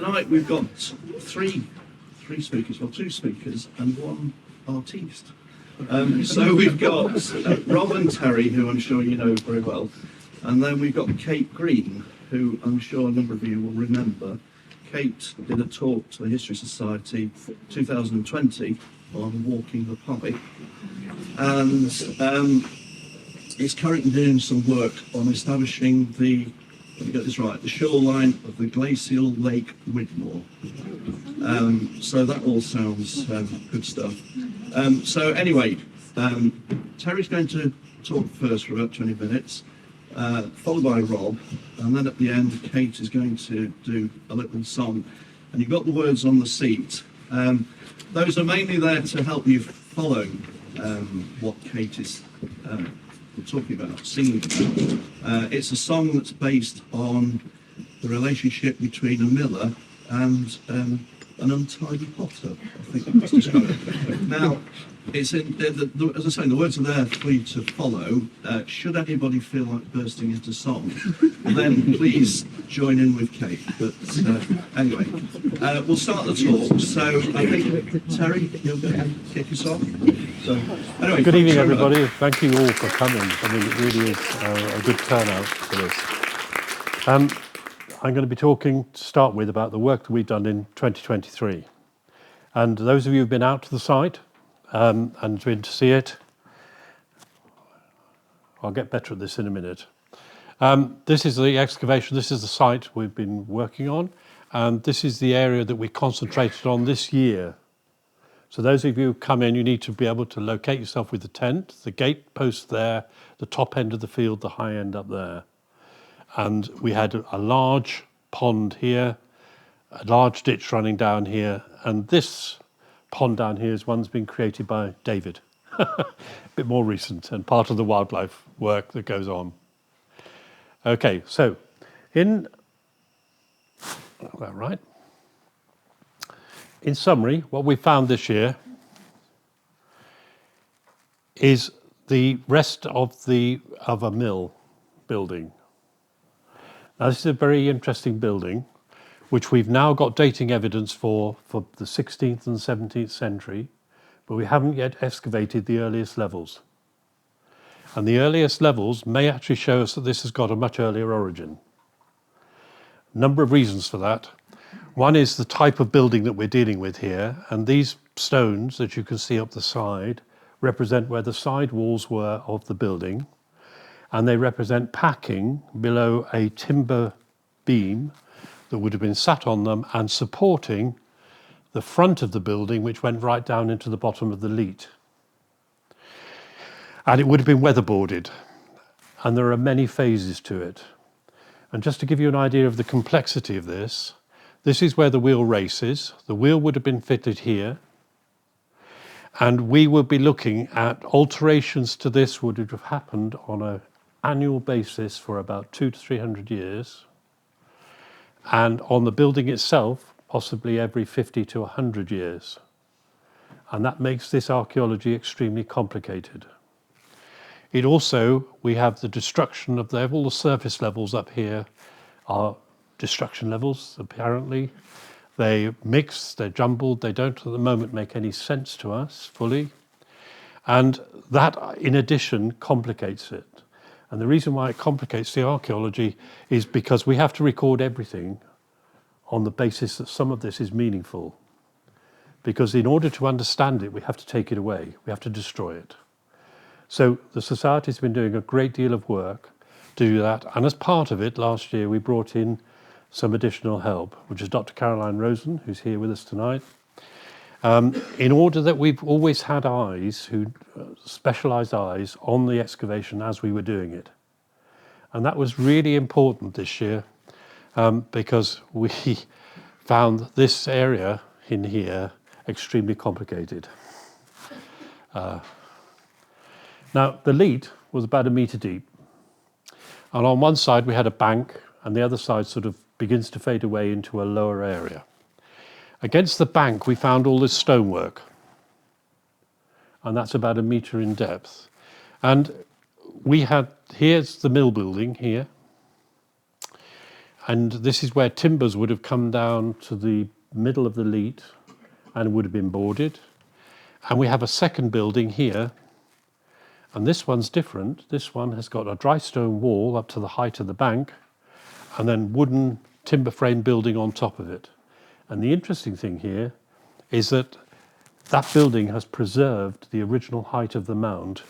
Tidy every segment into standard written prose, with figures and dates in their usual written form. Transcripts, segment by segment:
tonight we've got three speakers, well, two speakers and one artiste. So we've got Rob and Terry, who I'm sure you know very well, and then we've got Kate Green, who I'm sure a number of you will remember. Kate did a talk to the History Society 2020 on walking the pike, and is currently doing some work on establishing the, let me get this right, the shoreline of the glacial Lake Widmore. So that all sounds good stuff. So anyway, Terry's going to talk first for about 20 minutes, followed by Rob, and then at the end Kate is going to do a little song. And you've got the words on the seat. Those are mainly there to help you follow what Kate is talking about, singing about. It's a song that's based on the relationship between a miller and an untidy potter, I think that's described. Now, it's in, as I say, the words are there for you to follow. Should anybody feel like bursting into song, then please join in with Kate. But anyway, we'll start the talk. So I think, Terry, you'll kick us off. So, anyway, good evening, everybody. Thank you all for coming. I mean, it really is a good turnout for this. I'm going to be talking to start with about the work that we've done in 2023. And those of you who've been out to the site and been to see it, I'll get better at this in a minute. This is the excavation, this is the site we've been working on, and this is the area that we concentrated on this year. So those of you who come in, you need to be able to locate yourself with the tent, the gate post there, the top end of the field, the high end up there. And we had a large pond here, a large ditch running down here, and this pond down here is one's been created by David, a bit more recent and part of the wildlife work that goes on. Okay, so in summary, what we found this year is the rest of a mill building. Now, this is a very interesting building, which we've now got dating evidence for the 16th and 17th century, but we haven't yet excavated the earliest levels. And the earliest levels may actually show us that this has got a much earlier origin. A number of reasons for that. One is the type of building that we're dealing with here, and these stones that you can see up the side represent where the side walls were of the building, and they represent packing below a timber beam that would have been sat on them and supporting the front of the building, which went right down into the bottom of the leat. And it would have been weatherboarded, and there are many phases to it. And just to give you an idea of the complexity of this, this is where the wheel races. The wheel would have been fitted here, and we would be looking at alterations to this would have happened on an annual basis for about 200 to 300 years, and on the building itself, possibly every 50 to 100 years. And that makes this archaeology extremely complicated. It also, we have the destruction of all the surface levels up here are destruction levels, apparently. They mix, they're jumbled, they don't at the moment make any sense to us fully. And that, in addition, complicates it. And the reason why it complicates the archaeology is because we have to record everything on the basis that some of this is meaningful. Because in order to understand it, we have to take it away. We have to destroy it. So the Society's been doing a great deal of work to do that. And as part of it, last year, we brought in some additional help, which is Dr. Caroline Rosen, who's here with us tonight. In order that we've always had eyes, specialised eyes, on the excavation as we were doing it. And that was really important this year because we found this area in here extremely complicated. Now, the leat was about 1 metre deep. And on one side we had a bank, and the other side sort of begins to fade away into a lower area. Against the bank, we found all this stonework, and that's about 1 metre in depth. And we had, here's the mill building here, And this is where timbers would have come down to the middle of the leat and would have been boarded. And we have a second building here, and this one's different. This one has got a dry stone wall up to the height of the bank, and then wooden timber frame building on top of it. And the interesting thing here is that that building has preserved the original height of the mound,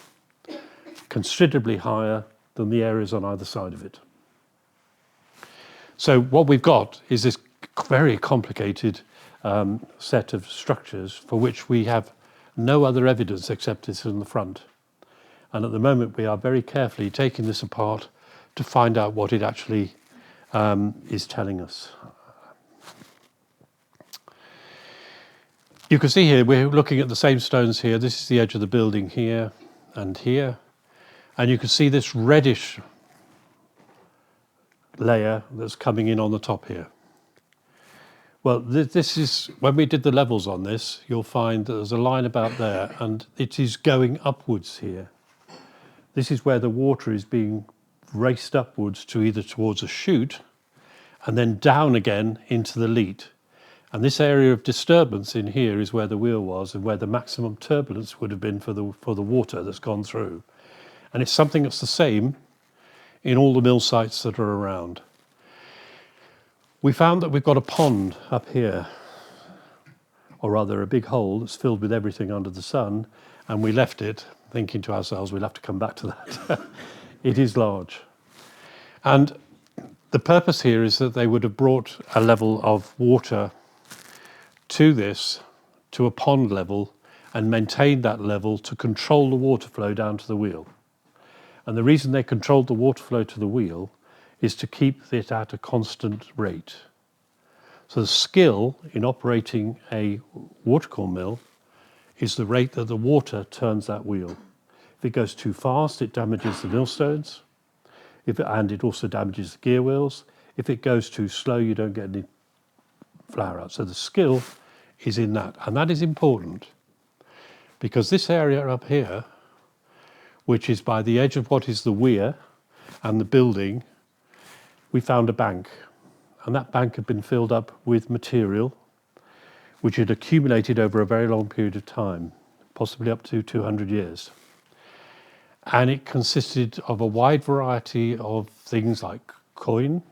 considerably higher than the areas on either side of it. So what we've got is this very complicated set of structures for which we have no other evidence except this in the front. And at the moment we are very carefully taking this apart to find out what it actually is telling us. You can see here we're looking at the same stones here. This is the edge of the building here and here. And you can see this reddish layer that's coming in on the top here. Well, this is, when we did the levels on this, you'll find that there's a line about there and it is going upwards here. This is where the water is being raced upwards to either towards a chute and then down again into the leat. And this area of disturbance in here is where the wheel was and where the maximum turbulence would have been for the water that's gone through. And it's something that's the same in all the mill sites that are around. We found that we've got a pond up here, or rather a big hole that's filled with everything under the sun, and we left it thinking to ourselves we'll have to come back to that. It is large. And the purpose here is that they would have brought a level of water to this, to a pond level, and maintained that level to control the water flow down to the wheel. And the reason they controlled the water flow to the wheel is to keep it at a constant rate. So the skill in operating a watercore mill is the rate that the water turns that wheel. If it goes too fast, it damages the millstones, and it also damages the gear wheels. If it goes too slow, you don't get any flour out. So the skill is in that, and that is important because this area up here, which is by the edge of what is the weir and the building, we found a bank, and that bank had been filled up with material which had accumulated over a very long period of time, possibly up to 200 years. And it consisted of a wide variety of things like coin,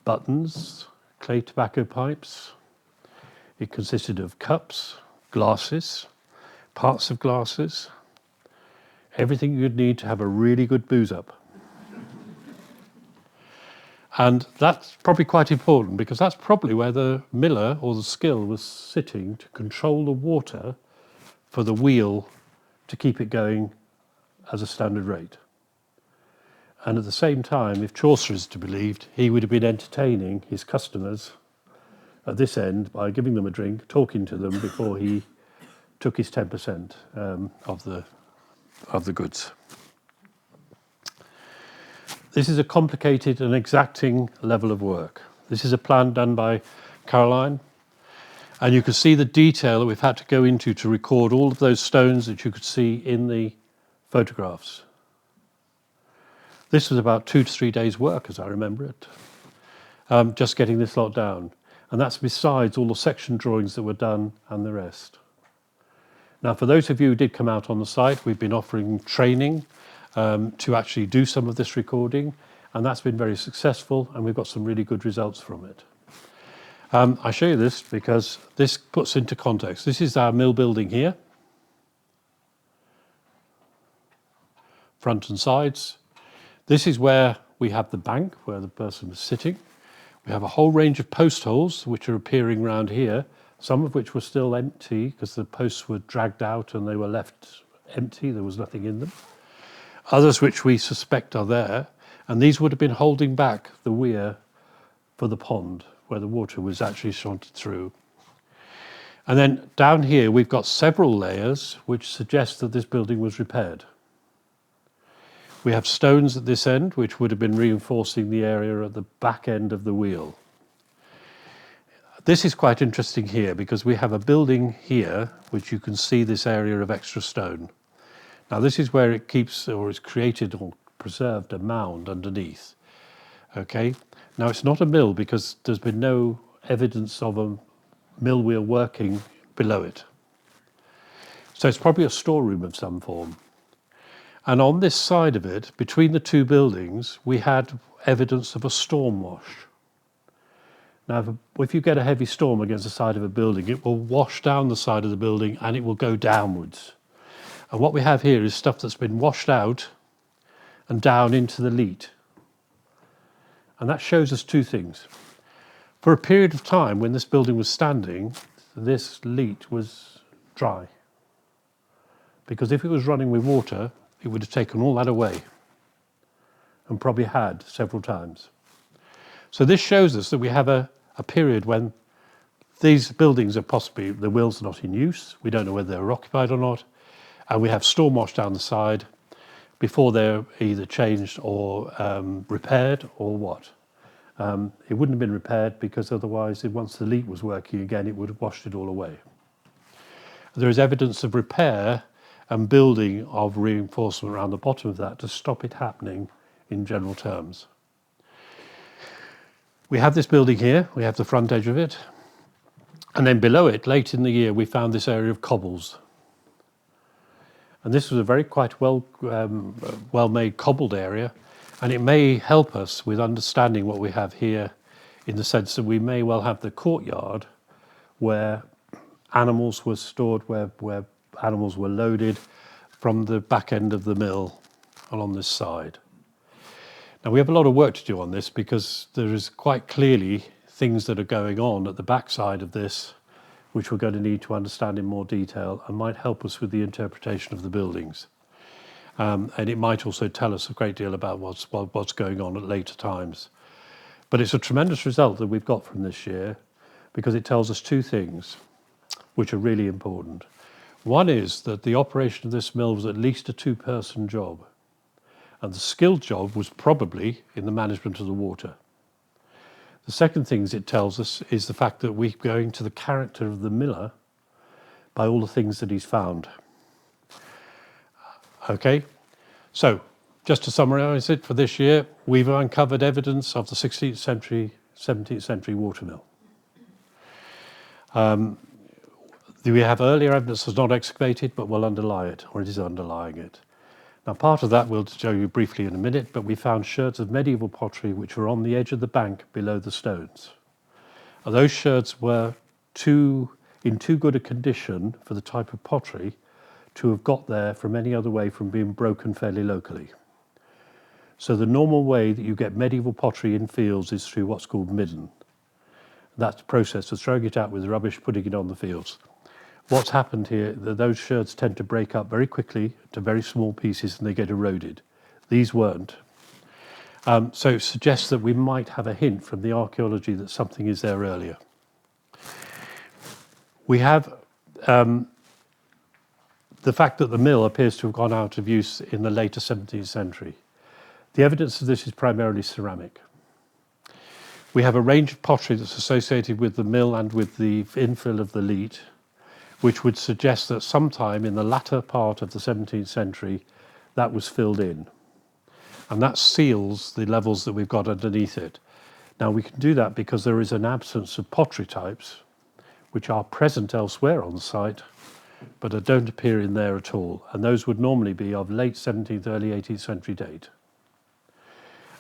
buttons, clay tobacco pipes. It consisted of cups, glasses, parts of glasses, everything you'd need to have a really good booze up. And that's probably quite important because that's probably where the miller or the skill was sitting to control the water for the wheel to keep it going as a standard rate. And at the same time, if Chaucer is to be believed, he would have been entertaining his customers at this end by giving them a drink, talking to them before he took his 10% of the goods. This is a complicated and exacting level of work. This is a plan done by Caroline, and you can see the detail that we've had to go into to record all of those stones that you could see in the photographs. This was about 2 to 3 days' work, as I remember it, just getting this lot down. And that's besides all the section drawings that were done and the rest. Now, for those of you who did come out on the site, we've been offering training to actually do some of this recording, and that's been very successful, and we've got some really good results from it. I show you this because this puts into context. This is our mill building here, front and sides. This is where we have the bank where the person was sitting. We have a whole range of post holes which are appearing around here, some of which were still empty because the posts were dragged out and they were left empty, there was nothing in them. Others which we suspect are there, and these would have been holding back the weir for the pond where the water was actually shunted through. And then down here we've got several layers which suggest that this building was repaired. We have stones at this end which would have been reinforcing the area at the back end of the wheel. This is quite interesting here because we have a building here which you can see this area of extra stone. Now this is where it keeps or is created or preserved a mound underneath. Okay, Now, it's not a mill because there's been no evidence of a mill wheel working below it. So it's probably a storeroom of some form. And on this side of it, between the two buildings, we had evidence of a storm wash. Now, if you get a heavy storm against the side of a building, it will wash down the side of the building and it will go downwards. And what we have here is stuff that's been washed out and down into the leat. And that shows us two things. For a period of time when this building was standing, this leat was dry. Because if it was running with water, it would have taken all that away, and probably had several times. So this shows us that we have a period when these buildings are possibly, the wheels are not in use, we don't know whether they're occupied or not, and we have storm wash down the side before they're either changed or repaired or what. It wouldn't have been repaired because otherwise, once the leak was working again, it would have washed it all away. There is evidence of repair and building of reinforcement around the bottom of that to stop it happening in general terms. We have this building here, we have the front edge of it, and then below it, late in the year, we found this area of cobbles. And this was a very quite well-made cobbled area, and it may help us with understanding what we have here in the sense that we may well have the courtyard where animals were stored, where animals were loaded from the back end of the mill along this side. Now, we have a lot of work to do on this because there is quite clearly things that are going on at the back side of this which we're going to need to understand in more detail and might help us with the interpretation of the buildings. And it might also tell us a great deal about what's going on at later times. But it's a tremendous result that we've got from this year because it tells us two things which are really important. One is that the operation of this mill was at least a two-person job, and the skilled job was probably in the management of the water. The second thing it tells us is the fact that we're going to the character of the miller by all the things that he's found. Okay, so just to summarise it for this year, we've uncovered evidence of the 16th century, 17th century watermill. We have earlier evidence that's not excavated, but will underlie it, or it is underlying it. Now, part of that we'll show you briefly in a minute, but we found sherds of medieval pottery which were on the edge of the bank below the stones. And those sherds were in too good a condition for the type of pottery to have got there from any other way from being broken fairly locally. So the normal way that you get medieval pottery in fields is through what's called midden. That's the process of throwing it out with rubbish, putting it on the fields. What's happened here, those sherds tend to break up very quickly to very small pieces and they get eroded. These weren't. So it suggests that we might have a hint from the archaeology that something is there earlier. We have the fact that the mill appears to have gone out of use in the later 17th century. The evidence of this is primarily ceramic. We have a range of pottery that's associated with the mill and with the infill of the leat, which would suggest that sometime in the latter part of the 17th century, that was filled in. And that seals the levels that we've got underneath it. Now, we can do that because there is an absence of pottery types, which are present elsewhere on the site, but don't appear in there at all. And those would normally be of late 17th, early 18th century date.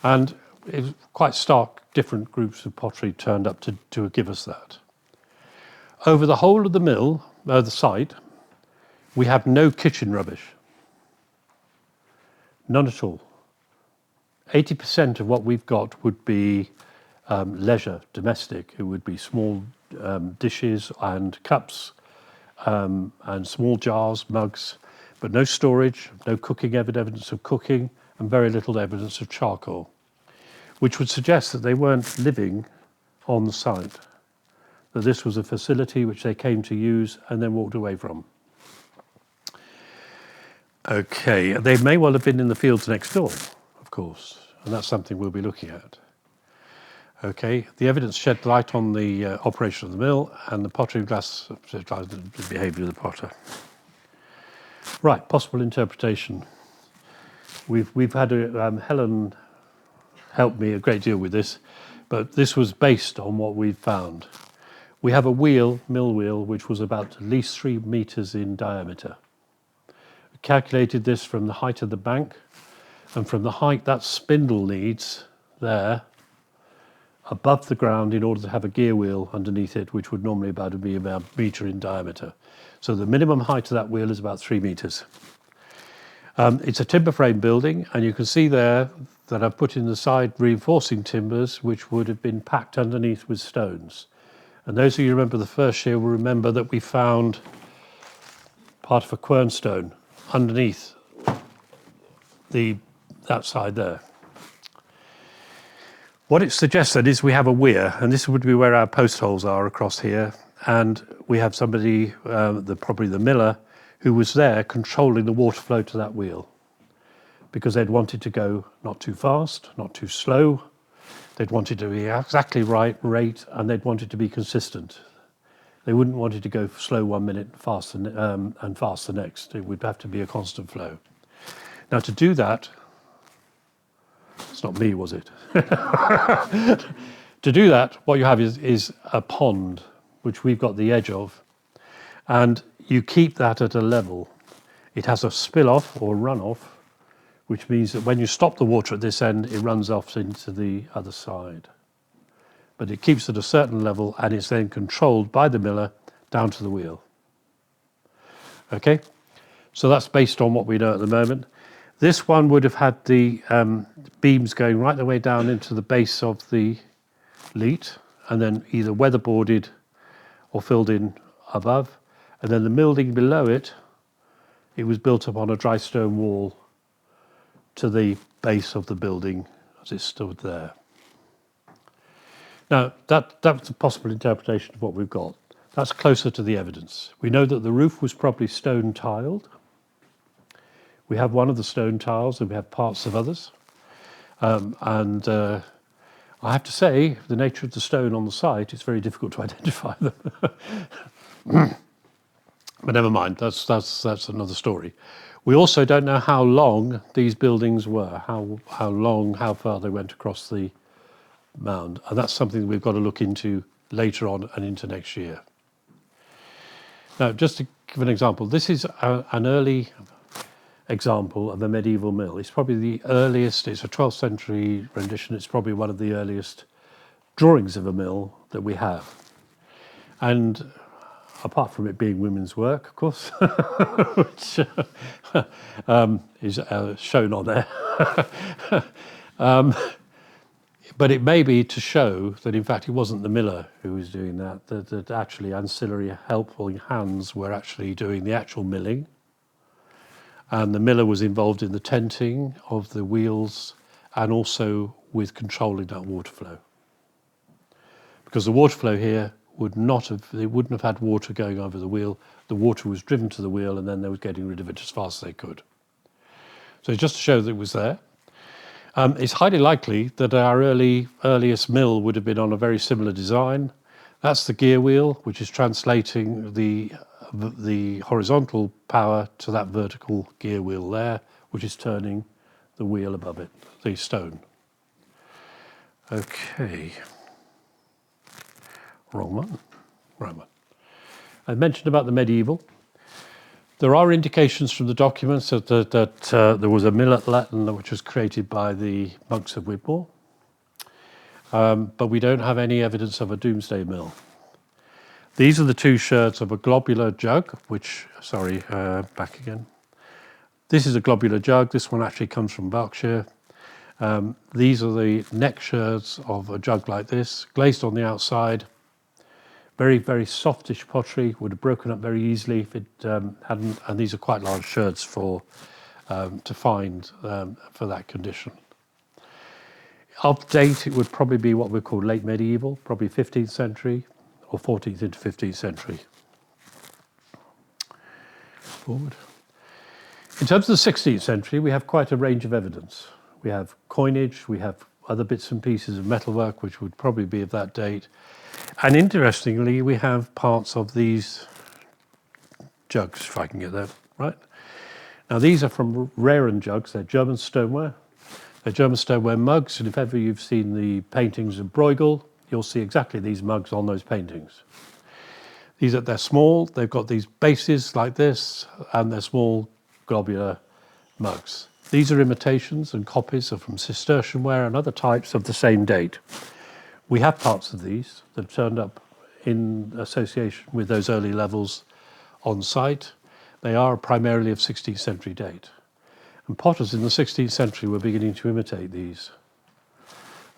And it's quite stark, different groups of pottery turned up to give us that. Over the whole of the mill, the site, we have no kitchen rubbish. None at all. 80% of what we've got would be leisure, domestic. It would be small dishes and cups and small jars, mugs, but no storage, no cooking evidence of cooking, and very little evidence of charcoal, which would suggest that they weren't living on the site, that this was a facility which they came to use and then walked away from. Okay, they may well have been in the fields next door, of course, and that's something we'll be looking at. Okay, the evidence shed light on the operation of the mill and the pottery glass the behaviour of the potter. Right, possible interpretation. We've had Helen help me a great deal with this, but this was based on what we found. We have a wheel, mill wheel, which was about at least 3 meters in diameter. We calculated this from the height of the bank, and from the height that spindle needs there, above the ground, in order to have a gear wheel underneath it, which would normally be about a metre in diameter. So the minimum height of that wheel is about 3 metres. It's a timber frame building, and you can see there that I've put in the side reinforcing timbers, which would have been packed underneath with stones. And those of you who remember the first year will remember that we found part of a quernstone underneath that side there. What it suggests then is we have a weir, and this would be where our post holes are across here, and we have somebody, probably the miller, who was there controlling the water flow to that wheel, because they'd wanted to go not too fast, not too slow. They'd wanted to be exactly right rate, and they'd wanted to be consistent. They wouldn't want it to go slow 1 minute fast and fast the next. It would have to be a constant flow. Now to do that, it's not me, was it? To do that, what you have is a pond, which we've got the edge of, and you keep that at a level. It has a spill off or run off, which means that when you stop the water at this end, it runs off into the other side. But it keeps at a certain level, and it's then controlled by the miller down to the wheel. Okay, so that's based on what we know at the moment. This one would have had the beams going right the way down into the base of the leat, and then either weatherboarded or filled in above. And then the building below it, it was built up on a dry stone wall to the base of the building as it stood there. Now, that's a possible interpretation of what we've got. That's closer to the evidence. We know that the roof was probably stone tiled. We have one of the stone tiles, and we have parts of others. I have to say, the nature of the stone on the site, it's very difficult to identify them. But never mind, that's another story. We also don't know how long these buildings were, how far they went across the mound. And that's something that we've got to look into later on and into next year. Now, just to give an example, this is an early example of a medieval mill. It's probably the earliest, it's a 12th century rendition, it's probably one of the earliest drawings of a mill that we have. And apart from it being women's work, of course, which is shown on there. But it may be to show that in fact it wasn't the miller who was doing that actually ancillary helpful hands were actually doing the actual milling. And the miller was involved in the tenting of the wheels and also with controlling that water flow. Because the water flow here they wouldn't have had water going over the wheel. The water was driven to the wheel, and then they were getting rid of it as fast as they could. So just to show that it was there. It's highly likely that our earliest mill would have been on a very similar design. That's the gear wheel, which is translating the horizontal power to that vertical gear wheel there, which is turning the wheel above it, the stone. Okay. Wrong one. I mentioned about the medieval. There are indications from the documents that there was a mill at Letton which was created by the monks of Widmore, but we don't have any evidence of a Domesday mill. These are the two sherds of a globular jug, back again. This is a globular jug. This one actually comes from Berkshire. These are the neck sherds of a jug like this, glazed on the outside. Very, very softish pottery, would have broken up very easily if it hadn't, and these are quite large sherds to find for that condition. Of date, it would probably be what we call late medieval, probably 15th century or 14th into 15th century. Forward. In terms of the 16th century, we have quite a range of evidence. We have coinage, we have other bits and pieces of metalwork, which would probably be of that date. And interestingly, we have parts of these jugs, if I can get that right. Now, these are from Raren jugs. They're German stoneware. They're German stoneware mugs, and if ever you've seen the paintings of Bruegel, you'll see exactly these mugs on those paintings. They're small, they've got these bases like this, and they're small globular mugs. These are imitations and copies from Cistercian ware and other types of the same date. We have parts of these that turned up in association with those early levels on site. They are primarily of 16th century date. And potters in the 16th century were beginning to imitate these.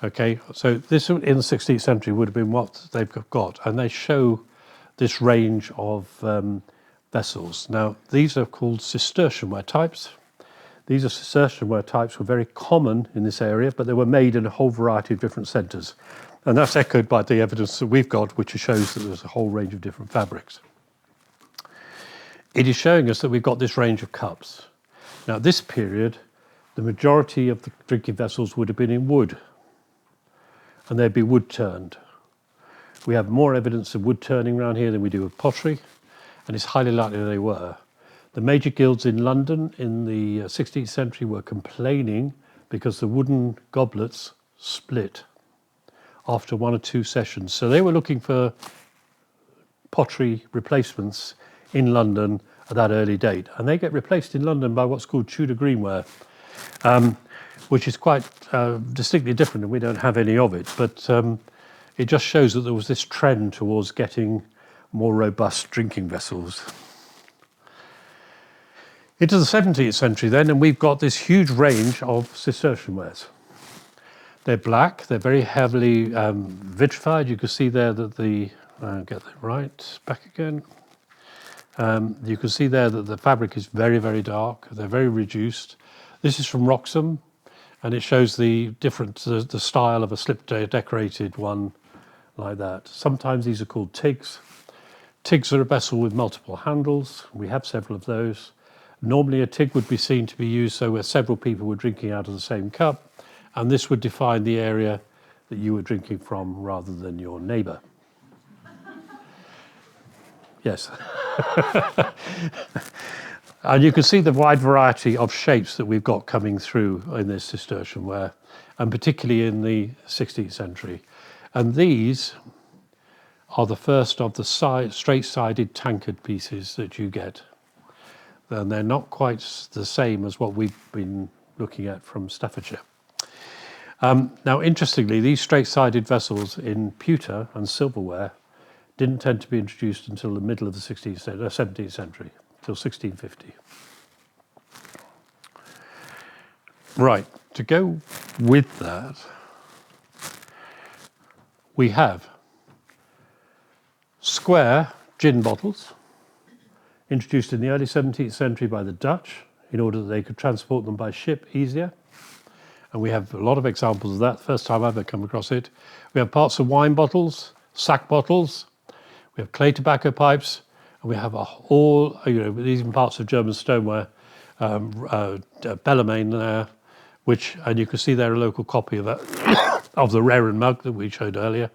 Okay, so this in the 16th century would have been what they've got, and they show this range of vessels. Now, these are called Cistercian ware types. These are Cistercian ware types were very common in this area, but they were made in a whole variety of different centres. And that's echoed by the evidence that we've got, which shows that there's a whole range of different fabrics. It is showing us that we've got this range of cups. Now, this period, the majority of the drinking vessels would have been in wood, and they'd be wood turned. We have more evidence of wood turning around here than we do of pottery, and it's highly likely they were. The major guilds in London in the 16th century were complaining because the wooden goblets split after 1 or 2 sessions. So they were looking for pottery replacements in London at that early date. And they get replaced in London by what's called Tudor greenware, which is quite distinctly different, and we don't have any of it. But it just shows that there was this trend towards getting more robust drinking vessels. Into the 17th century then, and we've got this huge range of Cistercian wares. They're black, they're very heavily vitrified. You can see there that get that right, back again. You can see there that the fabric is very, very dark. They're very reduced. This is from Wroxham, and it shows the style of a slip decorated one like that. Sometimes these are called tigs. Tigs are a vessel with multiple handles. We have several of those. Normally a tig would be seen to be used so where several people were drinking out of the same cup, and this would define the area that you were drinking from rather than your neighbour. Yes. And you can see the wide variety of shapes that we've got coming through in this Cistercian ware, and particularly in the 16th century. And these are the first of the straight-sided tankard pieces that you get. And they're not quite the same as what we've been looking at from Staffordshire. Now, interestingly, these straight-sided vessels in pewter and silverware didn't tend to be introduced until the middle of the 17th century, till 1650. Right, to go with that, we have square gin bottles, introduced in the early 17th century by the Dutch in order that they could transport them by ship easier. And we have a lot of examples of that. First time I've ever come across it. We have parts of wine bottles, sack bottles, we have clay tobacco pipes, and we have even parts of German stoneware, Bellarmine there, and you can see there a local copy of that, of the Rehren mug that we showed earlier.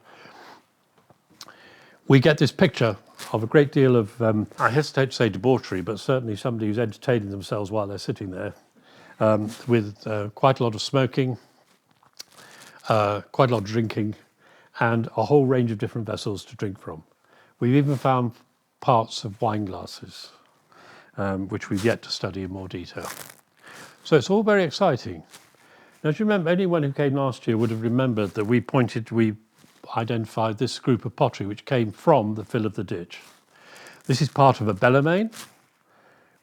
We get this picture of a great deal of, I hesitate to say debauchery, but certainly somebody who's entertaining themselves while they're sitting there, with quite a lot of smoking, quite a lot of drinking, and a whole range of different vessels to drink from. We've even found parts of wine glasses, which we've yet to study in more detail. So it's all very exciting. Now, do you remember, anyone who came last year would have remembered that we identified this group of pottery which came from the Fill of the Ditch. This is part of a Bellarmine,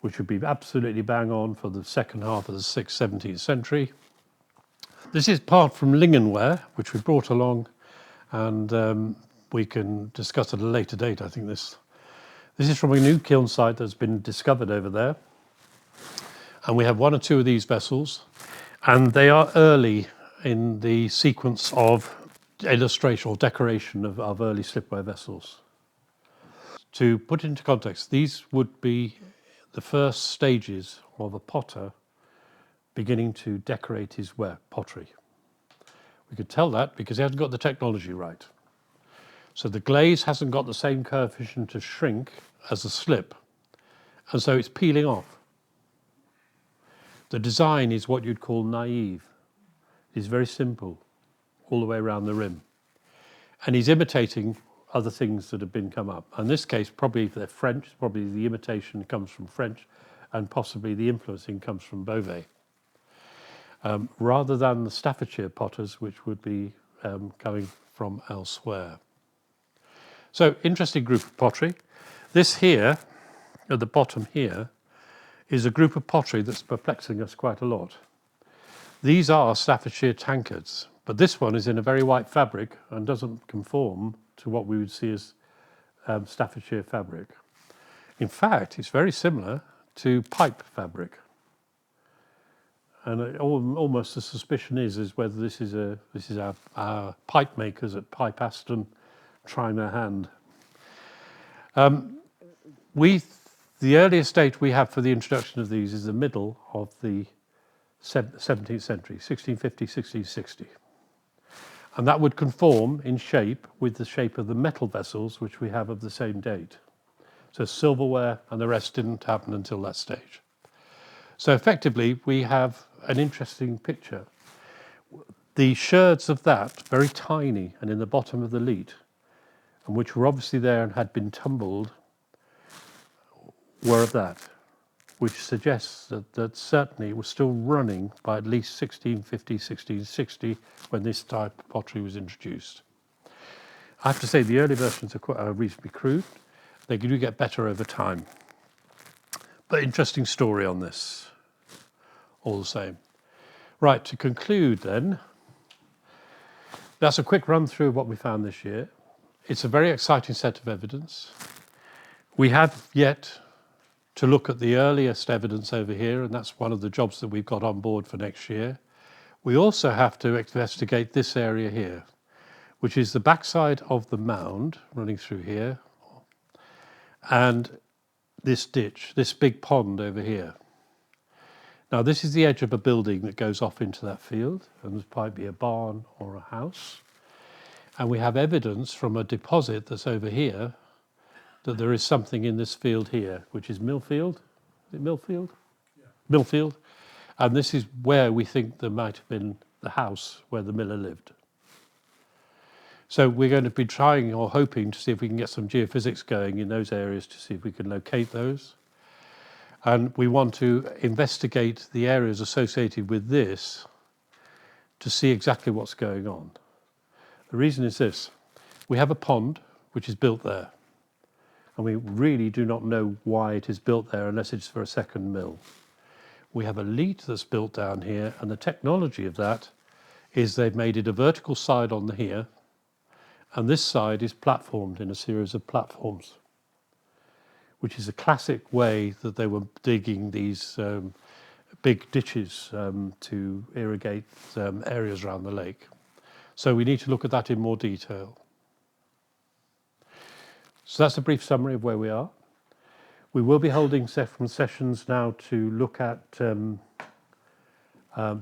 which would be absolutely bang on for the second half of the 6th, 17th century. This is part from Lingenware, which we brought along, and we can discuss at a later date. I think this is from a new kiln site that's been discovered over there. And we have 1 or 2 of these vessels, and they are early in the sequence of illustration or decoration of early slipware vessels. To put into context, these would be the first stages of a potter beginning to decorate his pottery. We could tell that because he hasn't got the technology right. So the glaze hasn't got the same coefficient to shrink as the slip, and so it's peeling off. The design is what you'd call naive. is very simple all the way around the rim. And he's imitating other things that have been come up. In this case, probably if they're French, probably the imitation comes from French, and possibly the influencing comes from Beauvais, rather than the Staffordshire potters, which would be coming from elsewhere. So, interesting group of pottery. This here, at the bottom here, is a group of pottery that's perplexing us quite a lot. These are Staffordshire tankards, but this one is in a very white fabric and doesn't conform to what we would see as Staffordshire fabric. In fact, it's very similar to pipe fabric. And almost the suspicion is whether this is our pipe makers at Pipe Aston trying their hand. The earliest date we have for the introduction of these is the middle of the 17th century, 1650, 1660. And that would conform in shape with the shape of the metal vessels which we have of the same date. So silverware and the rest didn't happen until that stage. So effectively we have an interesting picture. The sherds of that, very tiny and in the bottom of the leat, and which were obviously there and had been tumbled, were of that, which suggests that certainly it was still running by at least 1650, 1660 when this type of pottery was introduced. I have to say the early versions are reasonably crude. They do get better over time. But interesting story on this, all the same. Right, to conclude then, that's a quick run through of what we found this year. It's a very exciting set of evidence. We have yet to look at the earliest evidence over here, and that's one of the jobs that we've got on board for next year. We also have to investigate this area here, which is the backside of the mound running through here, and this ditch, this big pond over here. Now this is the edge of a building that goes off into that field, and there might be a barn or a house. And we have evidence from a deposit that's over here that there is something in this field here, which is Millfield. Is it Millfield? Yeah. Millfield. And this is where we think there might have been the house where the miller lived. So we're going to be trying or hoping to see if we can get some geophysics going in those areas to see if we can locate those. And we want to investigate the areas associated with this to see exactly what's going on. The reason is this: we have a pond which is built there, and we really do not know why it is built there unless it's for a second mill. We have a leat that's built down here, and the technology of that is they've made it a vertical side on the here, and this side is platformed in a series of platforms, which is a classic way that they were digging these big ditches to irrigate areas around the lake. So we need to look at that in more detail. So that's a brief summary of where we are. We will be holding sessions now to look at the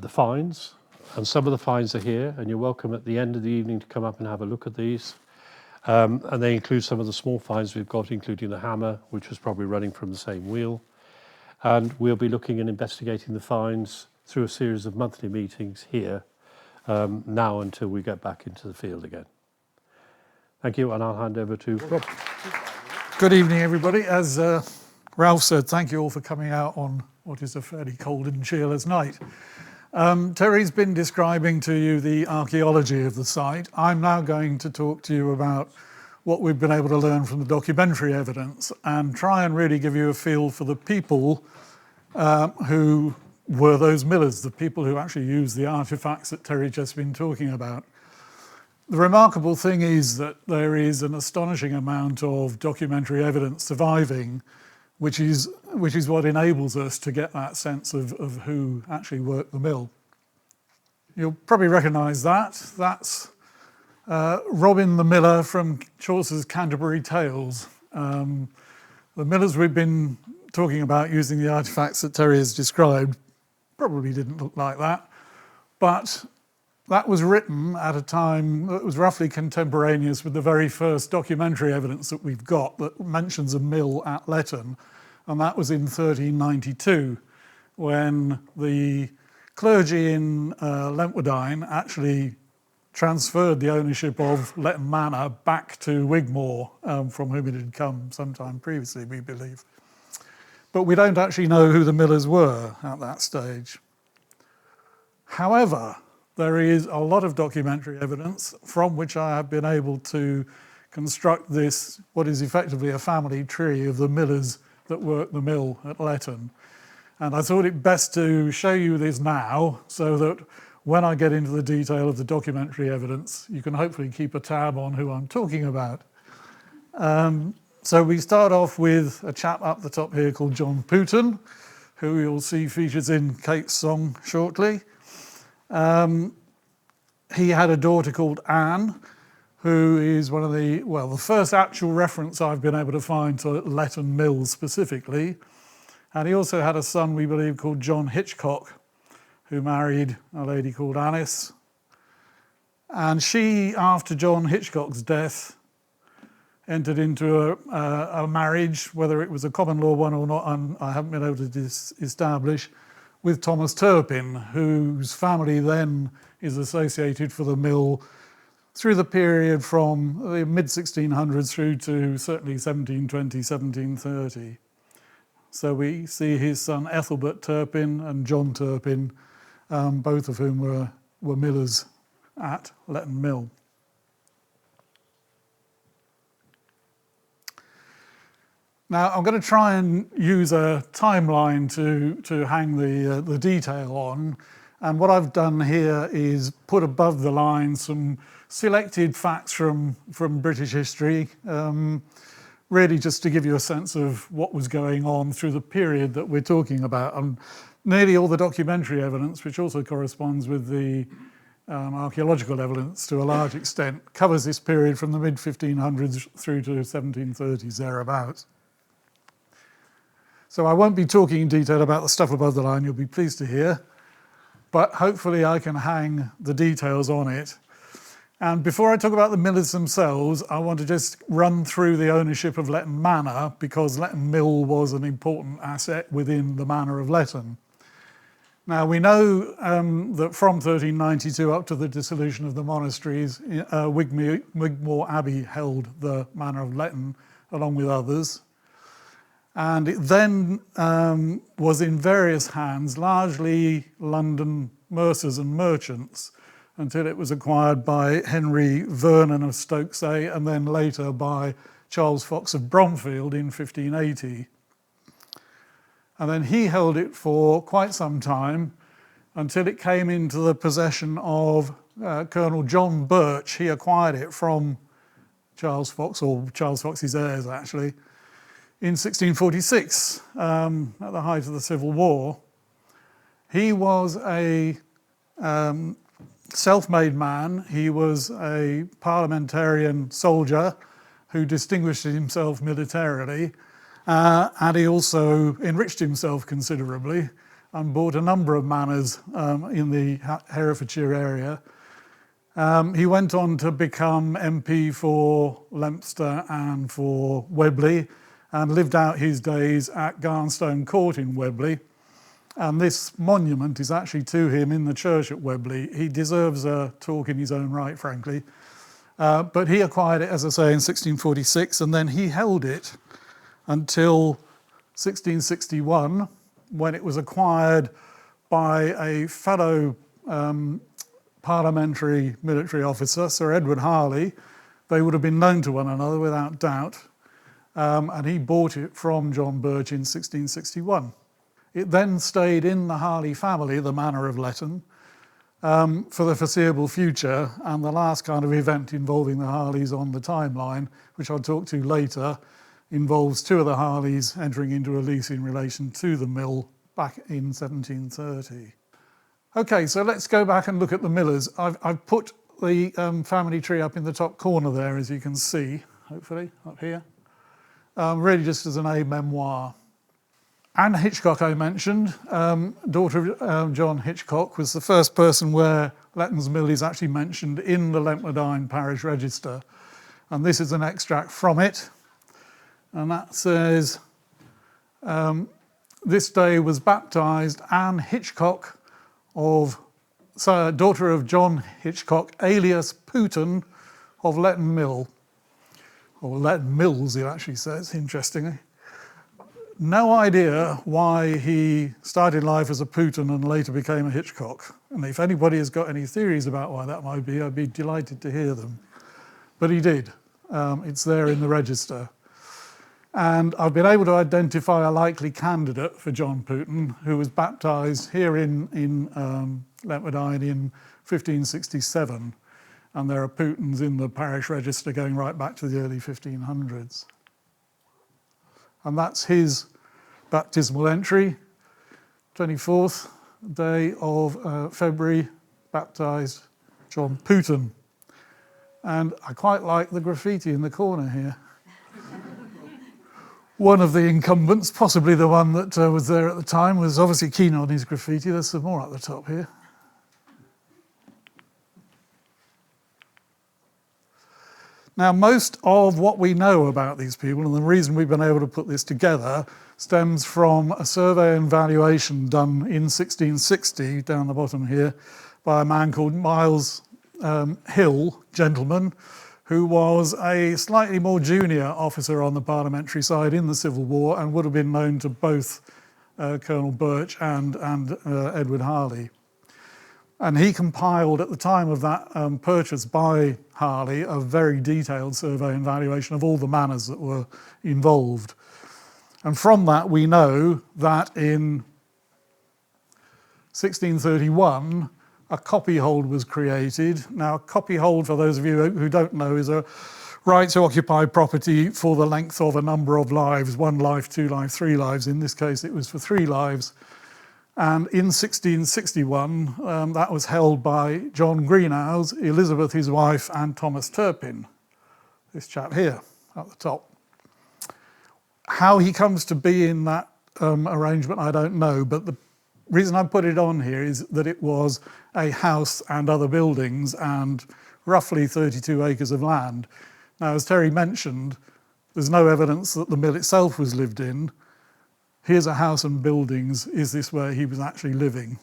finds, and some of the finds are here, and you're welcome at the end of the evening to come up and have a look at these. And they include some of the small finds we've got, including the hammer, which was probably running from the same wheel. And we'll be looking and investigating the finds through a series of monthly meetings here, now until we get back into the field again. Thank you, and I'll hand over to Rob. Good evening, everybody. As Ralph said, thank you all for coming out on what is a fairly cold and cheerless night. Terry's been describing to you the archaeology of the site. I'm now going to talk to you about what we've been able to learn from the documentary evidence and try and really give you a feel for the people who were those millers, the people who actually used the artifacts that Terry's just been talking about. The remarkable thing is that there is an astonishing amount of documentary evidence surviving, which is what enables us to get that sense of who actually worked the mill. You'll probably recognise that. That's Robin the Miller from Chaucer's Canterbury Tales. The millers we've been talking about using the artefacts that Terry has described probably didn't look like that, but that was written at a time that was roughly contemporaneous with the very first documentary evidence that we've got that mentions a mill at Letton, and that was in 1392, when the clergy in Lentwardine actually transferred the ownership of Letton Manor back to Wigmore, from whom it had come sometime previously, we believe. But we don't actually know who the Millers were at that stage. However, there is a lot of documentary evidence from which I have been able to construct this, what is effectively a family tree of the Millers that worked the mill at Letton. And I thought it best to show you this now so that when I get into the detail of the documentary evidence, you can hopefully keep a tab on who I'm talking about. So we start off with a chap up the top here called John Pouton, who you'll see features in Kate's song shortly. He had a daughter called Anne, who is one of the first actual reference I've been able to find to Letton Mill specifically. And he also had a son, we believe, called John Hitchcock, who married a lady called Alice. And she, after John Hitchcock's death, entered into a marriage, whether it was a common law one or not, I haven't been able to establish, with Thomas Turpin, whose family then is associated for the mill through the period from the mid-1600s through to certainly 1720, 1730. So we see his son Ethelbert Turpin and John Turpin, both of whom were millers at Letton Mill. Now I'm going to try and use a timeline to hang the detail on, and what I've done here is put above the line some selected facts from British history, really just to give you a sense of what was going on through the period that we're talking about. And nearly all the documentary evidence, which also corresponds with the archaeological evidence to a large extent, covers this period from the mid-1500s through to 1730s, thereabouts. So I won't be talking in detail about the stuff above the line, you'll be pleased to hear, but hopefully I can hang the details on it. And before I talk about the millers themselves, I want to just run through the ownership of Letton Manor, because Letton Mill was an important asset within the Manor of Letton. Now we know that from 1392 up to the dissolution of the monasteries, Wigmore Abbey held the Manor of Letton along with others. And it then was in various hands, largely London mercers and merchants, until it was acquired by Henry Vernon of Stokesay and then later by Charles Fox of Bromfield in 1580. And then he held it for quite some time until it came into the possession of Colonel John Birch. He acquired it from Charles Fox, or Charles Fox's heirs actually, in 1646, at the height of the Civil War. He was a self-made man. He was a parliamentarian soldier who distinguished himself militarily, and he also enriched himself considerably and bought a number of manors in the Herefordshire area. He went on to become MP for Lempster and for Webley, and lived out his days at Garnstone Court in Webley. And this monument is actually to him in the church at Webley. He deserves a talk in his own right, frankly. But he acquired it, as I say, in 1646, and then he held it until 1661, when it was acquired by a fellow parliamentary military officer, Sir Edward Harley. They would have been known to one another without doubt. And he bought it from John Birch in 1661. It then stayed in the Harley family, the Manor of Letton, for the foreseeable future, and the last kind of event involving the Harleys on the timeline, which I'll talk to later, involves two of the Harleys entering into a lease in relation to the mill back in 1730. Okay, so let's go back and look at the millers. I've put the family tree up in the top corner there, as you can see, hopefully, up here. Really just as an a-memoir. Anne Hitchcock, I mentioned, daughter of John Hitchcock, was the first person where Letton's Mill is actually mentioned in the Lentwardine Parish Register. And this is an extract from it. And that says, this day was baptised Anne Hitchcock daughter of John Hitchcock, alias Putin of Letton Mill, or Letton Mills, it actually says, interestingly. No idea why he started life as a Putin and later became a Hitchcock. And if anybody has got any theories about why that might be, I'd be delighted to hear them. But he did. It's there in the register. And I've been able to identify a likely candidate for John Putin, who was baptised here in Lentwardine in 1567. And there are Putins in the parish register going right back to the early 1500s. And that's his baptismal entry, 24th day of February, baptised John Putin. And I quite like the graffiti in the corner here. One of the incumbents, possibly the one that was there at the time, was obviously keen on his graffiti. There's some more at the top here. Now, most of what we know about these people, and the reason we've been able to put this together, stems from a survey and valuation done in 1660, down the bottom here, by a man called Miles Hill, gentleman, who was a slightly more junior officer on the parliamentary side in the Civil War and would have been known to both Colonel Birch and Edward Harley. And he compiled, at the time of that purchase by Harley, a very detailed survey and valuation of all the manors that were involved. And from that we know that in 1631, a copyhold was created. Now, a copyhold, for those of you who don't know, is a right to occupy property for the length of a number of lives, 1 life, 2 lives, 3 lives. In this case, it was for 3 lives. And in 1661, that was held by John Greenhouse, Elizabeth, his wife, and Thomas Turpin, this chap here at the top. How he comes to be in that arrangement, I don't know, but the reason I put it on here is that it was a house and other buildings and roughly 32 acres of land. Now, as Terry mentioned, there's no evidence that the mill itself was lived in. Here's a house and buildings. Is this where he was actually living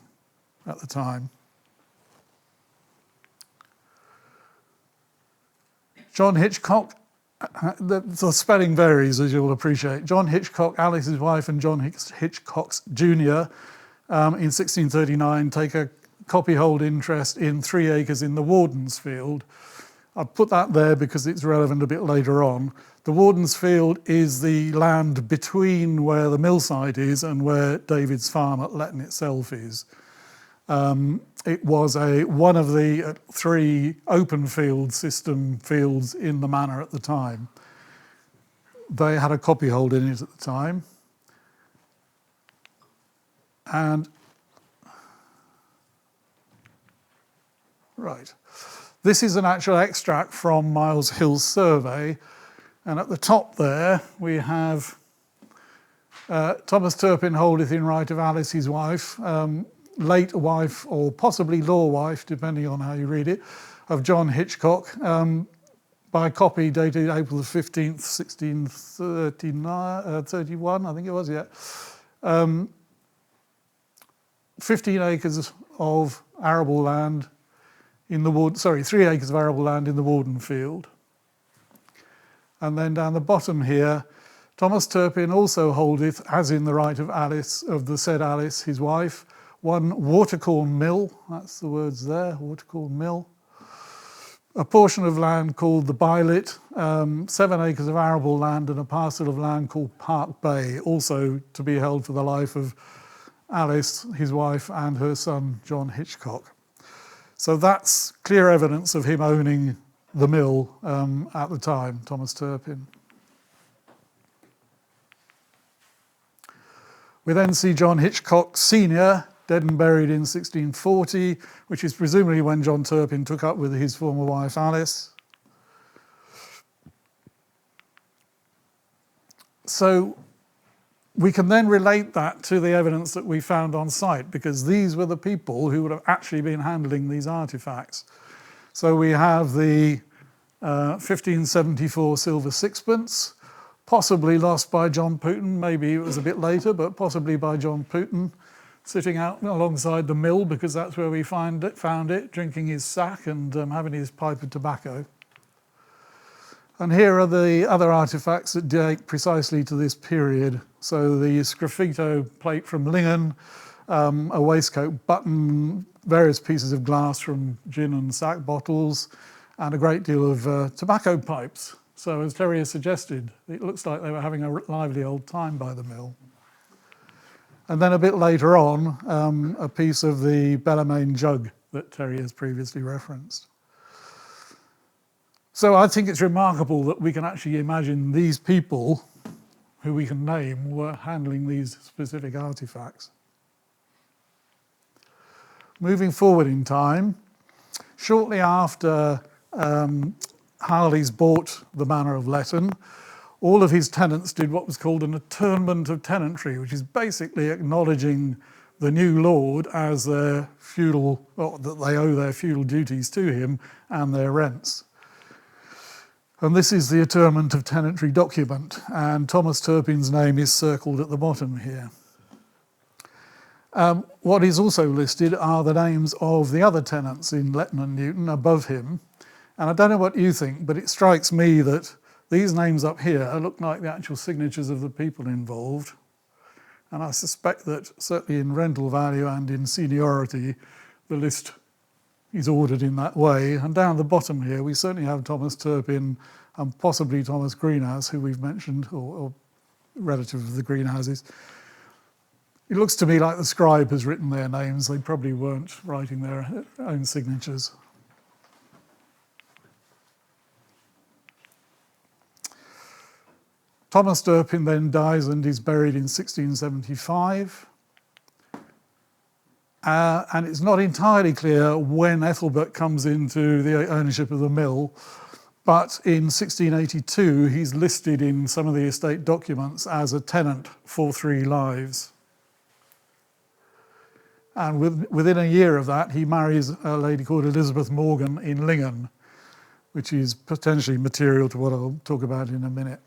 at the time? John Hitchcock, the spelling varies, as you'll appreciate. John Hitchcock, Alice's wife, and John Hitchcock Jr. In 1639 take a copyhold interest in 3 acres in the Warden's Field. I've put that there because it's relevant a bit later on. The Warden's Field is the land between where the mill site is and where David's farm at Letton itself is. It was one of the 3 open field system fields in the manor at the time. They had a copyhold in it at the time. And, right. This is an actual extract from Miles Hill's survey. And at the top there, we have Thomas Turpin holdeth in right of Alice, his wife, late wife or possibly law wife, depending on how you read it, of John Hitchcock, by copy dated April the 15th, 1631, I think it was, yeah. 15 acres of arable land in the 3 acres of arable land in the Warden Field. And then down the bottom here, Thomas Turpin also holdeth, as in the right of Alice, of the said Alice, his wife, 1 watercorn mill, that's the words there, watercorn mill, a portion of land called the Bylet, 7 acres of arable land and a parcel of land called Park Bay, also to be held for the life of Alice, his wife, and her son, John Hitchcock. So that's clear evidence of him owning the mill at the time, Thomas Turpin. We then see John Hitchcock Sr., dead and buried in 1640, which is presumably when John Turpin took up with his former wife, Alice. So we can then relate that to the evidence that we found on site, because these were the people who would have actually been handling these artefacts. So we have the 1574 silver sixpence, possibly lost by John Putin. Maybe it was a bit later, but possibly by John Putin. sitting out alongside the mill because that's where we found it, drinking his sack and having his pipe of tobacco. And here are the other artefacts that date precisely to this period. So the sgraffito plate from Lingen, a waistcoat button, various pieces of glass from gin and sack bottles, and a great deal of tobacco pipes. So as Terry has suggested, it looks like they were having a lively old time by the mill. And then a bit later on, a piece of the Bellarmine jug that Terry has previously referenced. So I think it's remarkable that we can actually imagine these people, who we can name, were handling these specific artifacts. Moving forward in time, shortly after Harley's bought the manor of Letton, all of his tenants did what was called an atonement of tenantry, which is basically acknowledging the new lord as their feudal, or that they owe their feudal duties to him and their rents. And this is the atonement of tenantry document, and Thomas Turpin's name is circled at the bottom here. What is also listed are the names of the other tenants in Letton and Newton above him. And I don't know what you think, but it strikes me that these names up here look like the actual signatures of the people involved. And I suspect that certainly in rental value and in seniority, the list is ordered in that way. And down the bottom here, we certainly have Thomas Turpin and possibly Thomas Greenhouse, who we've mentioned, or relative of the Greenhouses. It looks to me like the scribe has written their names. They probably weren't writing their own signatures. Thomas Turpin then dies and is buried in 1675. And it's not entirely clear when Ethelbert comes into the ownership of the mill, but in 1682 he's listed in some of the estate documents as a tenant for 3 lives. And within a year of that, he marries a lady called Elizabeth Morgan in Lingen, which is potentially material to what I'll talk about in a minute.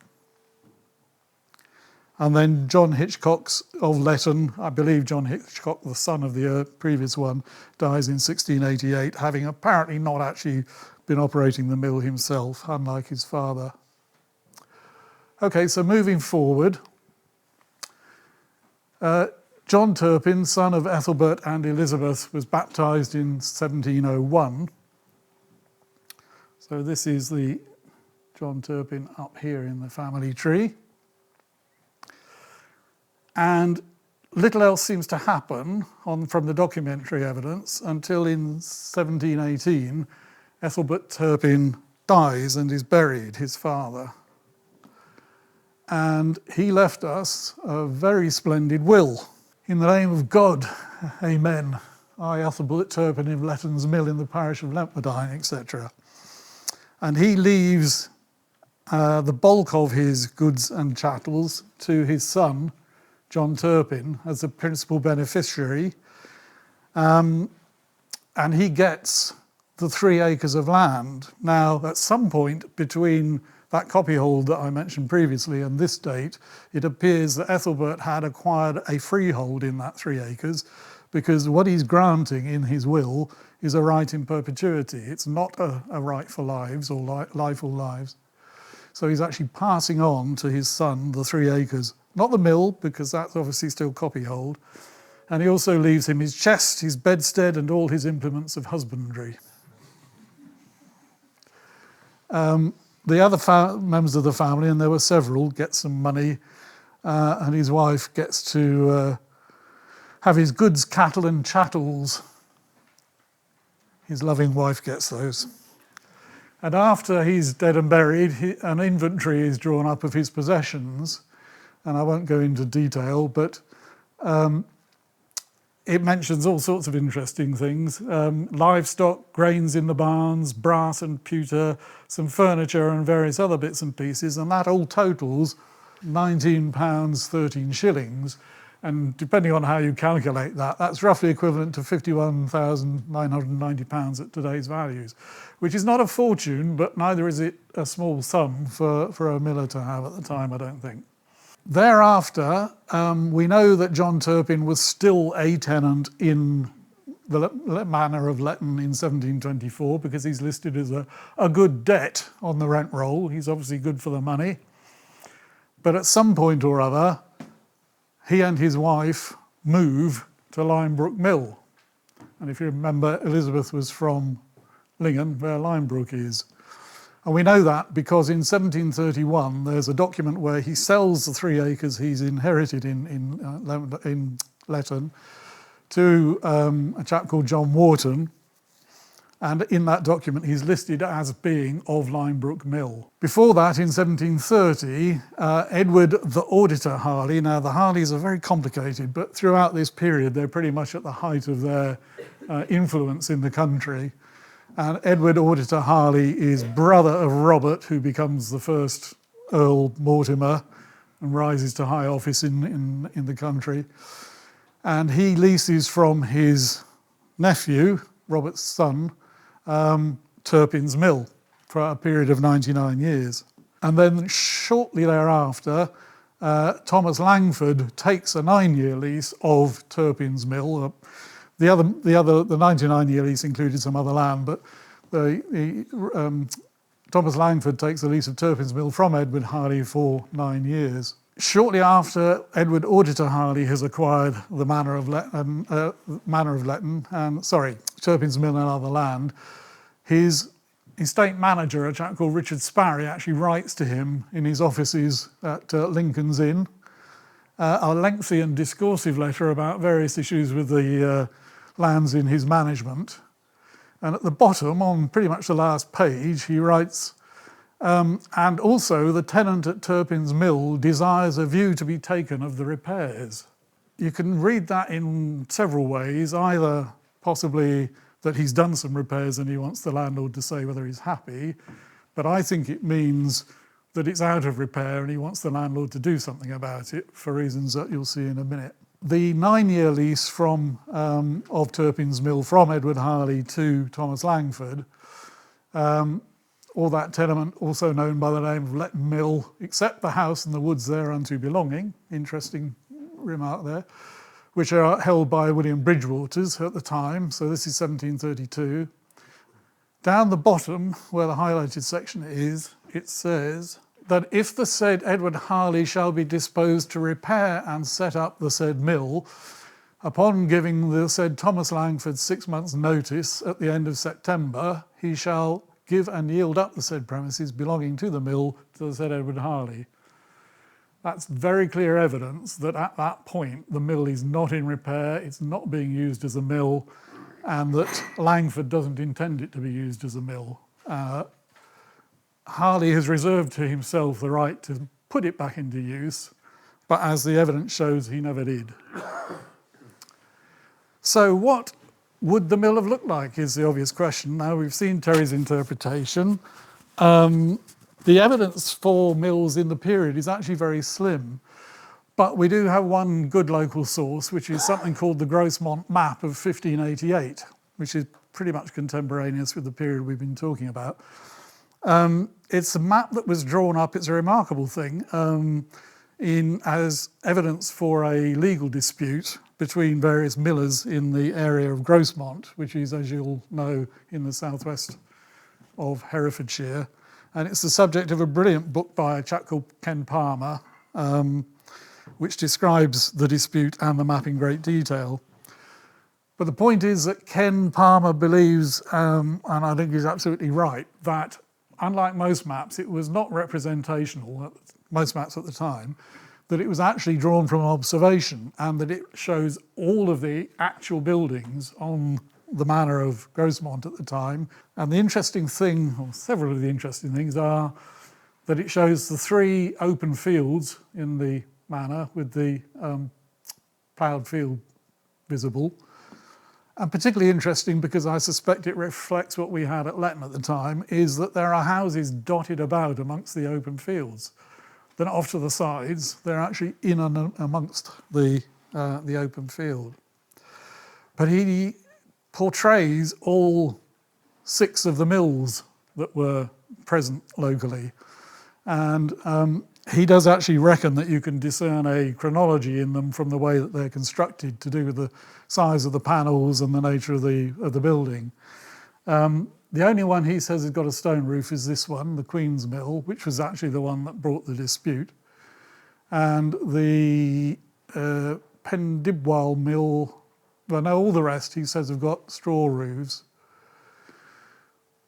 And then John Hitchcock of Letton, I believe John Hitchcock, the son of the previous one, dies in 1688, having apparently not actually been operating the mill himself, unlike his father. Okay, so moving forward, John Turpin, son of Ethelbert and Elizabeth, was baptised in 1701. So this is the John Turpin up here in the family tree. And little else seems to happen from the documentary evidence until in 1718, Ethelbert Turpin dies and is buried, his father. And he left us a very splendid will. In the name of God, amen. I, Ethelbert Turpin of Letton's Mill in the parish of Lempmadine, etc. And he leaves the bulk of his goods and chattels to his son, John Turpin, as the principal beneficiary, and he gets the 3 acres of land. Now, at some point between that copyhold that I mentioned previously and this date, it appears that Ethelbert had acquired a freehold in that 3 acres, because what he's granting in his will is a right in perpetuity. It's not a right for lives or life or lives. So he's actually passing on to his son the 3 acres. Not the mill, because that's obviously still copyhold. And he also leaves him his chest, his bedstead, and all his implements of husbandry. The other members of the family, and there were several, get some money, and his wife gets to have his goods, cattle, and chattels. His loving wife gets those. And after he's dead and buried, an inventory is drawn up of his possessions. And I won't go into detail, but it mentions all sorts of interesting things. Livestock, grains in the barns, brass and pewter, some furniture and various other bits and pieces, and that all totals £19, 13 shillings. And depending on how you calculate that, that's roughly equivalent to £51,990 at today's values, which is not a fortune, but neither is it a small sum for a miller to have at the time, I don't think. Thereafter, we know that John Turpin was still a tenant in the manor of Letton in 1724 because he's listed as a good debt on the rent roll. He's obviously good for the money. But at some point or other, he and his wife move to Linebrook Mill. And if you remember, Elizabeth was from Lingham, where Linebrook is. And we know that because in 1731, there's a document where he sells the 3 acres he's inherited in Letton to a chap called John Wharton. And in that document, he's listed as being of Linebrook Mill. Before that, in 1730, Edward the Auditor Harley, now the Harleys are very complicated, but throughout this period, they're pretty much at the height of their influence in the country. And Edward Auditor Harley is brother of Robert, who becomes the first Earl Mortimer and rises to high office in the country. And he leases from his nephew, Robert's son, Turpin's Mill for a period of 99 years. And then shortly thereafter, Thomas Langford takes a 9-year lease of Turpin's Mill. The 99-year lease included some other land, but Thomas Langford takes a lease of Turpin's Mill from Edward Harley for 9 years. Shortly after Edward Auditor Harley has acquired the manor of Letton, Turpin's Mill and other land, his estate manager, a chap called Richard Sparry, actually writes to him in his offices at Lincoln's Inn a lengthy and discoursive letter about various issues with the lands in his management. And at the bottom, on pretty much the last page, he writes, and also the tenant at Turpin's Mill desires a view to be taken of the repairs. You can read that in several ways, either possibly that he's done some repairs and he wants the landlord to say whether he's happy, but I think it means that it's out of repair and he wants the landlord to do something about it for reasons that you'll see in a minute. The 9-year lease of Turpin's Mill from Edward Harley to Thomas Langford, or that tenement also known by the name of Letton Mill, except the house and the woods thereunto belonging, interesting remark there, which are held by William Bridgewater's at the time, so this is 1732. Down the bottom, where the highlighted section is, it says that if the said Edward Harley shall be disposed to repair and set up the said mill, upon giving the said Thomas Langford 6 months' notice at the end of September, he shall give and yield up the said premises belonging to the mill to the said Edward Harley. That's very clear evidence that at that point the mill is not in repair, it's not being used as a mill, and that Langford doesn't intend it to be used as a mill. Harley has reserved to himself the right to put it back into use, but as the evidence shows, he never did. So what would the mill have looked like is the obvious question. Now we've seen Terry's interpretation. The evidence for mills in the period is actually very slim, but we do have one good local source, which is something called the Grossmont Map of 1588, which is pretty much contemporaneous with the period we've been talking about. It's a map that was drawn up, it's a remarkable thing, as evidence for a legal dispute between various millers in the area of Grossmont, which is, as you'll know, in the southwest of Herefordshire. And it's the subject of a brilliant book by a chap called Ken Palmer, which describes the dispute and the map in great detail. But the point is that Ken Palmer believes, and I think he's absolutely right, that unlike most maps, it was not representational, most maps at the time, that it was actually drawn from observation and that it shows all of the actual buildings on the manor of Grossmont at the time. And the interesting thing, or several of the interesting things, are that it shows the 3 open fields in the manor with the ploughed field visible. And particularly interesting, because I suspect it reflects what we had at Letton at the time, is that there are houses dotted about amongst the open fields. They're not off to the sides, they're actually in and amongst the open field. But he portrays all 6 of the mills that were present locally. And he does actually reckon that you can discern a chronology in them from the way that they're constructed to do with the size of the panels and the nature of the building. The only one he says has got a stone roof is this one, the Queen's Mill, which was actually the one that brought the dispute. And the Pendibwal Mill, well, no, all the rest he says have got straw roofs.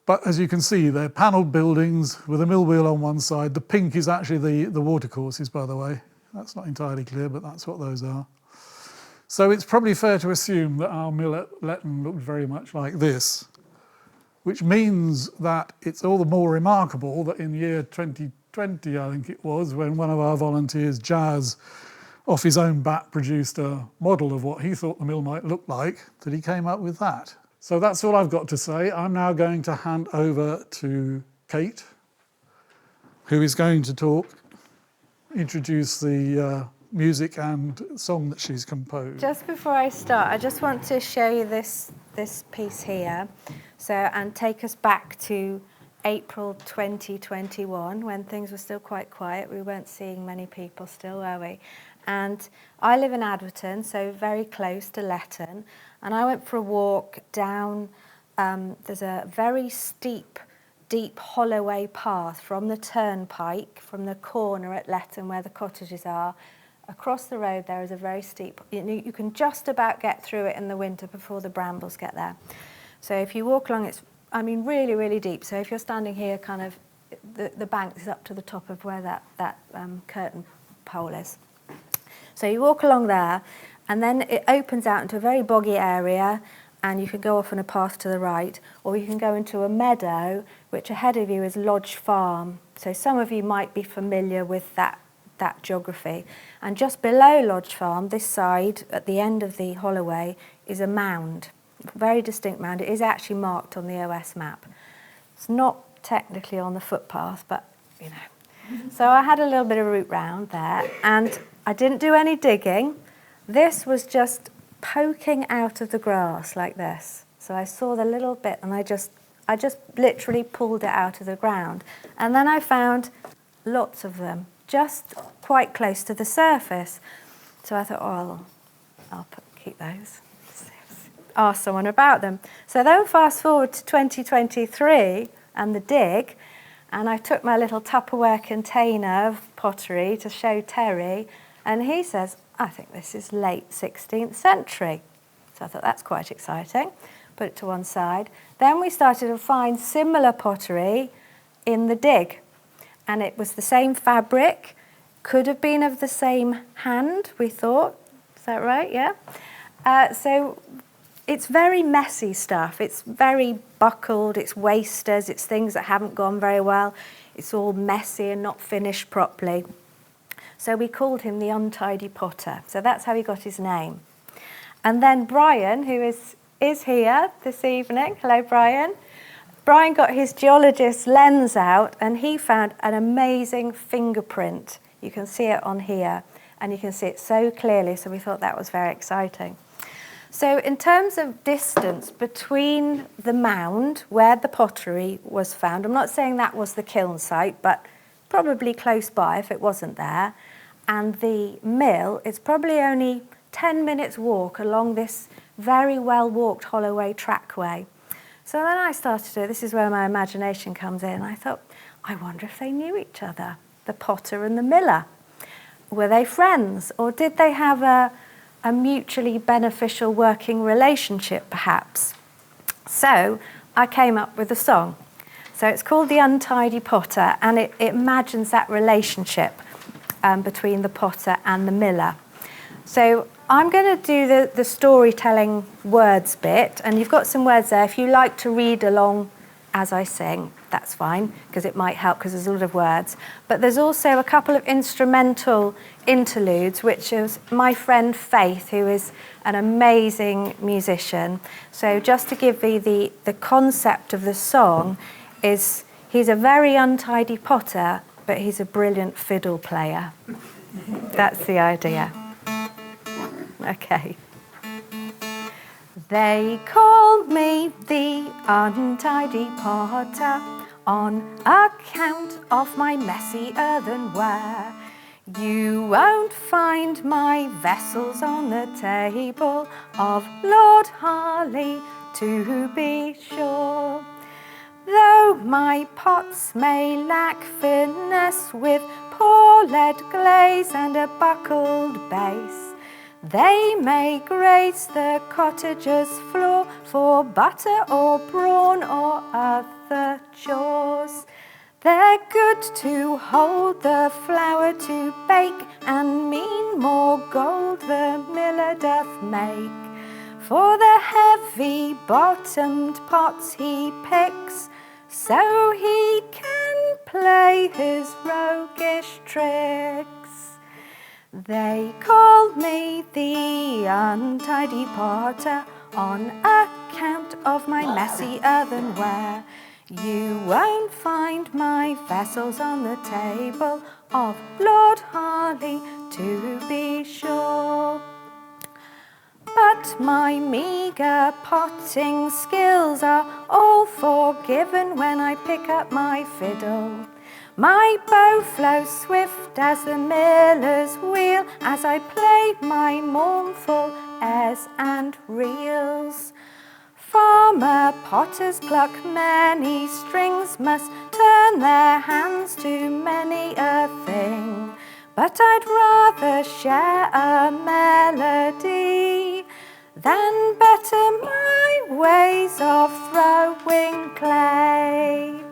But as you can see, they're panelled buildings with a mill wheel on one side. The pink is actually the watercourses, by the way. That's not entirely clear, but that's what those are. So it's probably fair to assume that our mill at Letton looked very much like this, which means that it's all the more remarkable that in the year 2020, I think it was, when one of our volunteers, Jazz, off his own bat produced a model of what he thought the mill might look like, that he came up with that. So that's all I've got to say. I'm now going to hand over to Kate, who is going to introduce the music and song that she's composed. Just before I start, I just want to show you this piece here, and take us back to April 2021, when things were still quite quiet. We weren't seeing many people still, were we? And I live in Adverton, so very close to Letton, and I went for a walk down, there's a very steep, deep holloway path from the turnpike, from the corner at Letton where the cottages are. Across the road there is a very steep, you can just about get through it in the winter before the brambles get there. So if you walk along, it's, really, really deep. So if you're standing here, kind of, the bank is up to the top of where that curtain pole is. So you walk along there, and then it opens out into a very boggy area, and you can go off on a path to the right, or you can go into a meadow, which ahead of you is Lodge Farm. So some of you might be familiar with that geography. And just below Lodge Farm, this side, at the end of the holloway, is a mound, a very distinct mound. It is actually marked on the OS map. It's not technically on the footpath, but, So I had a little bit of route round there, and I didn't do any digging. This was just poking out of the grass like this. So I saw the little bit, and I just literally pulled it out of the ground. And then I found lots of them, just quite close to the surface. So I thought, I'll keep those. Ask someone about them. So then fast forward to 2023 and the dig, and I took my little Tupperware container of pottery to show Terry, and he says, I think this is late 16th century. So I thought, that's quite exciting. Put it to one side. Then we started to find similar pottery in the dig, and it was the same fabric, could have been of the same hand, we thought. Is that right? Yeah. So it's very messy stuff. It's very buckled, it's wasters, it's things that haven't gone very well. It's all messy and not finished properly. So we called him the Untidy Potter. So that's how he got his name. And then Brian, who is here this evening. Hello, Brian. Brian got his geologist's lens out, and he found an amazing fingerprint. You can see it on here, and you can see it so clearly, so we thought that was very exciting. So in terms of distance between the mound where the pottery was found, I'm not saying that was the kiln site, but probably close by if it wasn't there, and the mill, it's probably only 10 minutes walk along this very well-walked holloway trackway. So then I started to, this is where my imagination comes in, I thought, I wonder if they knew each other, the potter and the miller. Were they friends, or did they have a mutually beneficial working relationship, perhaps? So I came up with a song. So it's called The Untidy Potter, and it imagines that relationship between the potter and the miller. So I'm going to do the storytelling words bit, and you've got some words there. If you like to read along as I sing, that's fine, because it might help, because there's a lot of words. But there's also a couple of instrumental interludes, which is my friend Faith, who is an amazing musician. So just to give you the concept of the song, is he's a very untidy potter, but he's a brilliant fiddle player. That's the idea. Okay. They call me the untidy potter. on account of my messy earthenware. You won't find my vessels on the table of Lord Harley, to be sure. Though my pots may lack finesse with poor lead glaze and a buckled base, they may grace the cottager's floor for butter or brawn or other chores. They're good to hold the flour to bake, and mean more gold the miller doth make. For the heavy-bottomed pots he picks, so he can play his roguish tricks. They call me the untidy potter on account of my messy earthenware. You won't find my vessels on the table of Lord Harley, to be sure. But my meagre potting skills are all forgiven when I pick up my fiddle. My bow flows swift as the miller's wheel as I play my mournful airs and reels. Farmer potters pluck many strings, must turn their hands to many a thing. But I'd rather share a melody than better my ways of throwing clay.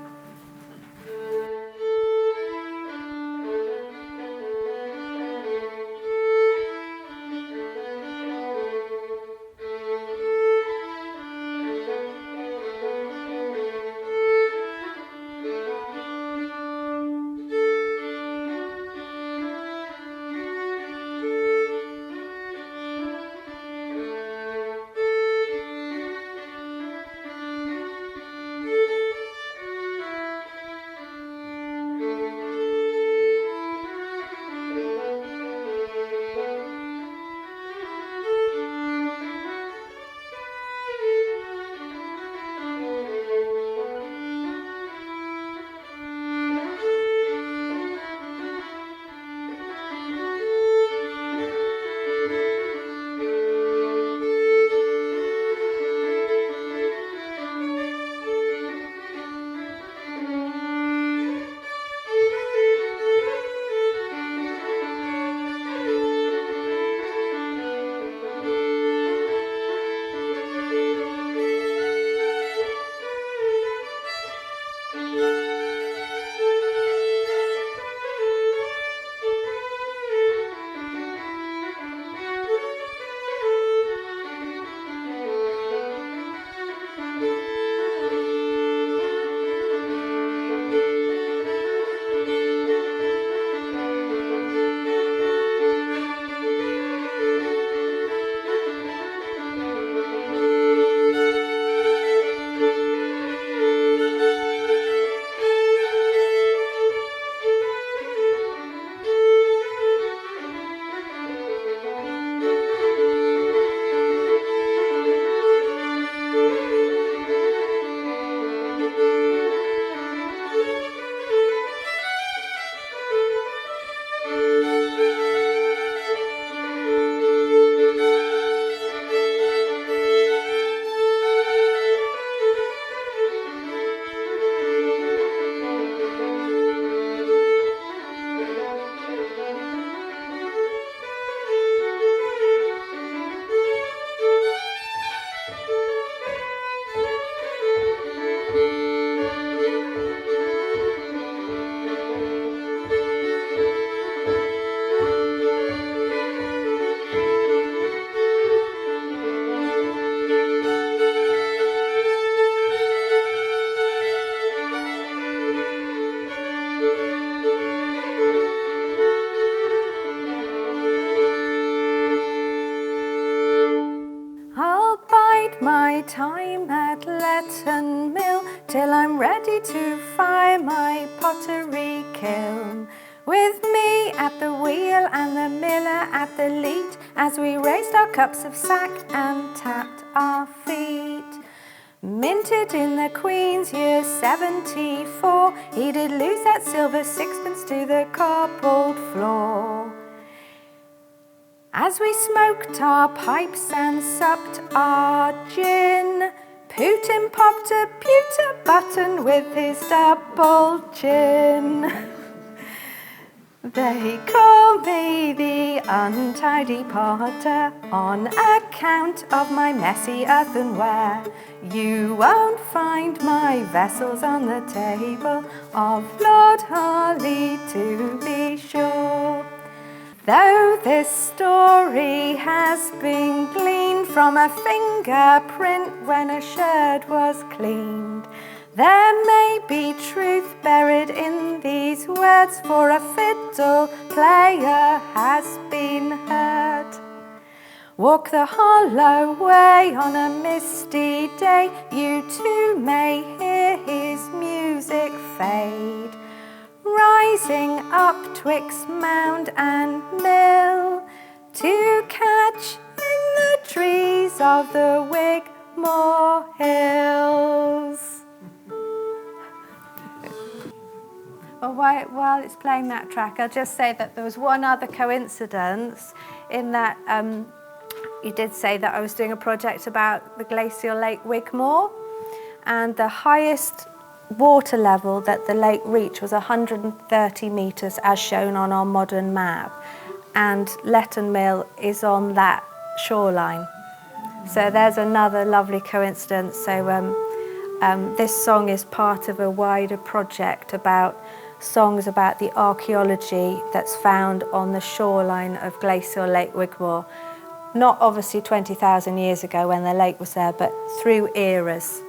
My time at Letton Mill till I'm ready to fire my pottery kiln. With me at the wheel and the miller at the lead, as we raised our cups of sack and tapped our feet. Minted in the Queen's year 74, he did lose that silver sixpence to the cobbled floor. As we smoked our pipes and supped our gin, Putin popped a pewter button with his double chin. They call me the untidy potter on account of my messy earthenware. You won't find my vessels on the table of Lord Harley, to be sure. Though this story has been gleaned from a fingerprint when a shirt was cleaned, there may be truth buried in these words, for a fiddle player has been heard. Walk the hollow way on a misty day, you too may hear his music fade, rising up twixt mound and mill, to catch in the trees of the Wigmore Hills. Well, while it's playing that track, I'll just say that there was one other coincidence in that you did say that I was doing a project about the glacial Lake Wigmore, and the highest water level that the lake reached was 130 metres as shown on our modern map, and Letton Mill is on that shoreline. So there's another lovely coincidence. So this song is part of a wider project about songs about the archaeology that's found on the shoreline of glacial Lake Wigmore. Not obviously 20,000 years ago when the lake was there, but through eras.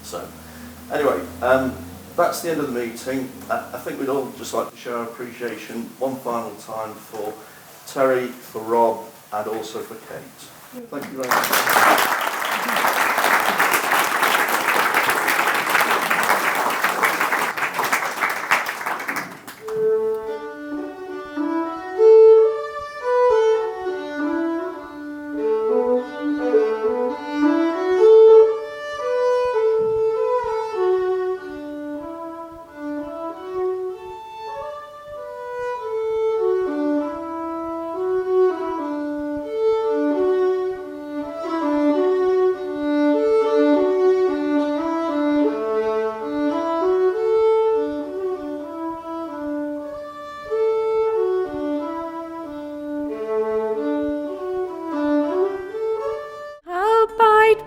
So, anyway, that's the end of the meeting. I think we'd all just like to show our appreciation one final time for Terry, for Rob, and also for Kate. Thank you very much.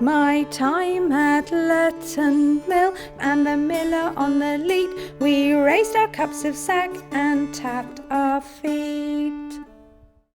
My time at Letton Mill, and the miller on the leat, we raised our cups of sack and tapped our feet.